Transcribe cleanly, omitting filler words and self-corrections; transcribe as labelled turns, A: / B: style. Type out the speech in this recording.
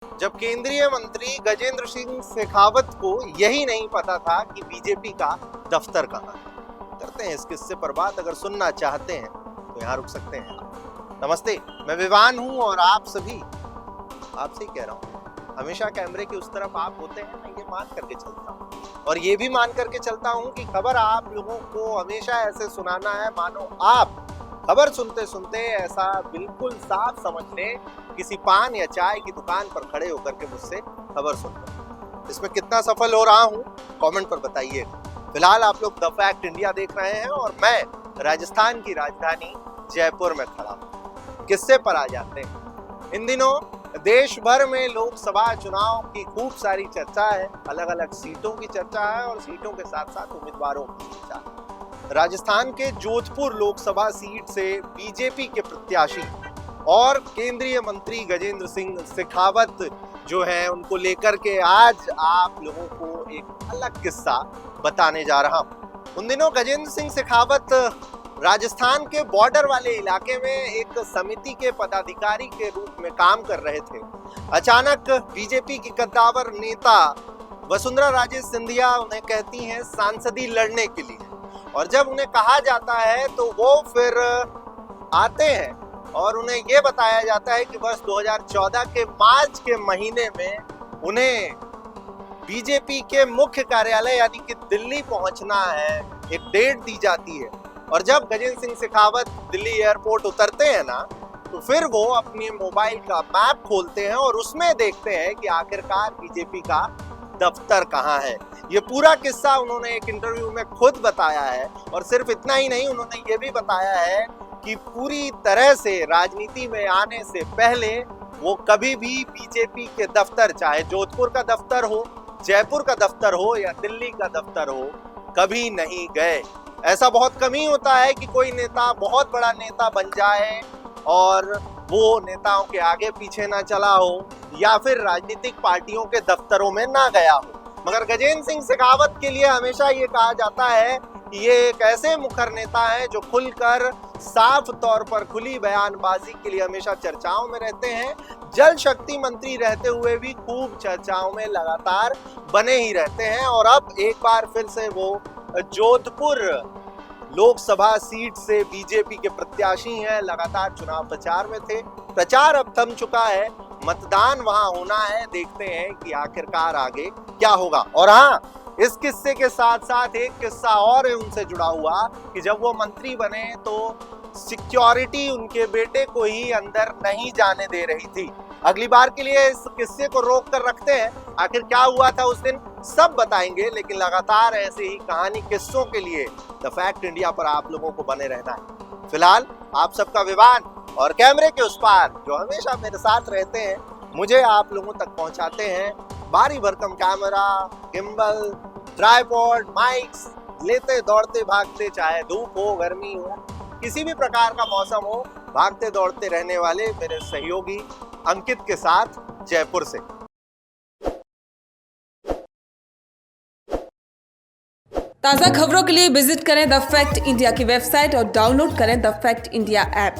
A: जब केंद्रीय मंत्री गजेंद्र सिंह शेखावत को यही नहीं पता था कि बीजेपी का दफ्तर कहाँ है। करते हैं इस किस्से पर बात। अगर सुनना चाहते हैं तो यहाँ रुक सकते हैं आप। नमस्ते, मैं विवान हूँ और आप सभी, आपसे ही कह रहा हूँ, हमेशा कैमरे के उस तरफ आप होते हैं, मैं ये मान करके चलता हूँ और ये भी मान करके चलता हूँ कि खबर आप लोगों को हमेशा ऐसे सुनाना है मानो आप खबर सुनते सुनते ऐसा बिल्कुल साफ समझ लें किसी पान या चाय की दुकान पर खड़े होकर के मुझसे खबर सुन रहे। इसमें कितना सफल हो रहा हूँ कमेंट पर बताइए। फिलहाल आप लोग द फैक्ट इंडिया देख रहे हैं और मैं राजस्थान की राजधानी जयपुर में खड़ा हूँ। किस्से पर आ जाते हैं। इन दिनों देश भर में लोकसभा चुनाव की खूब सारी चर्चा है, अलग अलग सीटों की चर्चा है और सीटों के साथ साथ उम्मीदवारों की चर्चा है। राजस्थान के जोधपुर लोकसभा सीट से बीजेपी के प्रत्याशी और केंद्रीय मंत्री गजेंद्र सिंह शेखावत जो हैं, उनको लेकर के आज आप लोगों को एक अलग किस्सा बताने जा रहा हूं। उन दिनों गजेंद्र सिंह शेखावत राजस्थान के बॉर्डर वाले इलाके में एक समिति के पदाधिकारी के रूप में काम कर रहे थे। अचानक बीजेपी की कद्दावर नेता वसुंधरा राजे सिंधिया उन्हें कहती हैं सांसदी लड़ने के लिए, और जब उन्हें कहा जाता है तो वो फिर आते हैं और उन्हें ये बताया जाता है कि वर्ष 2014 के मार्च के महीने में उन्हें बीजेपी के मुख्य कार्यालय यानी कि दिल्ली पहुंचना है। एक डेट दी जाती है और जब गजेंद्र सिंह शेखावत दिल्ली एयरपोर्ट उतरते हैं ना, तो फिर वो अपने मोबाइल का मैप खोलते हैं और उसमें देखते हैं कि आखिरकार बीजेपी का दफ्तर कहाँ है। ये पूरा किस्सा उन्होंने एक इंटरव्यू में खुद बताया है और सिर्फ इतना ही नहीं, उन्होंने ये भी बताया है कि पूरी तरह से राजनीति में आने से पहले वो कभी भी बीजेपी के दफ्तर, चाहे जोधपुर का दफ्तर हो, जयपुर का दफ्तर हो या दिल्ली का दफ्तर हो, कभी नहीं गए। ऐसा बहुत कम ही होता है कि कोई नेता बहुत बड़ा नेता बन जाए और वो नेताओं के आगे पीछे ना चला हो या फिर राजनीतिक पार्टियों के दफ्तरों में ना गया हो। मगर गजेंद्र सिंह शेखावत के लिए हमेशा ये कहा जाता है कि ये एक ऐसे मुखर नेता हैं जो खुलकर साफ तौर पर खुली बयानबाजी के लिए हमेशा चर्चाओं में रहते हैं। जल शक्ति मंत्री रहते हुए भी खूब चर्चाओं में लगातार बने ही रहते हैं और अब एक बार फिर से वो जोधपुर लोकसभा सीट से बीजेपी के प्रत्याशी हैं। लगातार चुनाव प्रचार में थे, प्रचार अब थम चुका है, मतदान वहां होना है। देखते हैं कि आखिरकार आगे क्या होगा। और हाँ, इस किस्से के साथ साथ एक किस्सा और है उनसे जुड़ा हुआ कि जब वो मंत्री बने तो सिक्योरिटी उनके बेटे को ही अंदर नहीं जाने दे रही थी। अगली बार के लिए इस किस्से को रोक कर रखते हैं, आखिर क्या हुआ था उस दिन सब बताएंगे। लेकिन लगातार ऐसे ही कहानी किस्सों के लिए द फैक्ट इंडिया पर आप लोगों को बने रहना है। फिलहाल आप सबका विवान और कैमरे के उस पार जो हमेशा मेरे साथ रहते हैं, मुझे आप लोगों तक पहुंचाते हैं भारी भरकम कैमरा, गिम्बल, ट्राइपॉड, माइक्स लेते दौड़ते भागते, चाहे धूप हो, गर्मी हो, किसी भी प्रकार का मौसम हो, भागते दौड़ते रहने वाले मेरे सहयोगी अंकित के साथ जयपुर से।
B: ताज़ा खबरों के लिए विजिट करें द फैक्ट इंडिया की वेबसाइट और डाउनलोड करें द फैक्ट इंडिया ऐप।